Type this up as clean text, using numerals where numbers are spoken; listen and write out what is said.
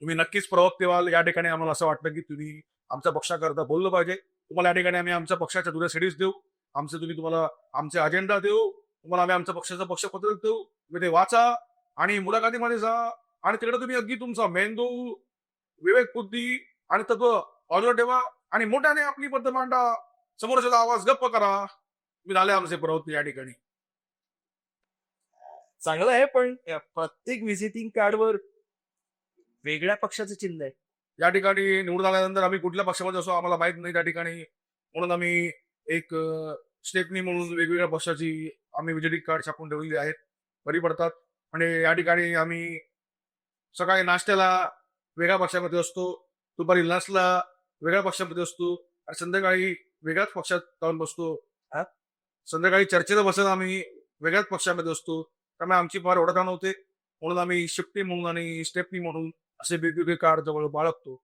तुम्ही नक्कीच प्रवक्ते व्हाल या ठिकाणी आम्हाला असं वाटतं की तुम्ही आमच्या पक्षाकरता बोललं पाहिजे. तुम्हाला या ठिकाणी आम्ही आमच्या पक्षाच्या जुन्या सीडीज देऊ. तुम्हाला आमचे अजेंडा देऊ. तुम्हाला आम्ही आमच्या पक्षाचं पक्षपत्र देऊ. तुम्ही ते वाचा आणि मुलाखतीमध्ये जा आणि तिकडे तुम्ही अगदी तुमचा मेंदू, विवेक बुद्धी आणि तत्व बाजूला ठेवा आणि मोठ्याने आपली पद्धत मांडा. समोरच्याचा आवाज गप्प करा. तुम्ही झाले आमचे प्रवक्ते या ठिकाणी. चांगलं आहे, पण प्रत्येक व्हिजिटिंग कार्डवर वेगळ्या पक्षाचं चिन्ह आहे. या ठिकाणी निवडून आल्यानंतर आम्ही कुठल्या पक्षामध्ये असो आम्हाला माहित नाही त्या ठिकाणी. म्हणून आम्ही एक स्टेपनी म्हणून वेगवेगळ्या पक्षाची आम्ही विजिटिंग कार्ड छापून ठेवलेली आहेत. बरी पडतात. आणि या ठिकाणी आम्ही सकाळी नाश्त्याला वेगळ्या पक्षामध्ये असतो. दुपारी लंचला वेगळ्या पक्षामध्ये असतो आणि संध्याकाळी वेगळ्याच पक्षात जाऊन बसतो. हा? संध्याकाळी चर्चेला बसत आम्ही वेगळ्याच पक्षामध्ये असतो. त्यामुळे आमची फार ओळख नव्हते. म्हणून आम्ही शिफ्टी म्हणून आणि स्टेपनी म्हणून असे वेगवेगळे कार्ड जवळ बाळगतो.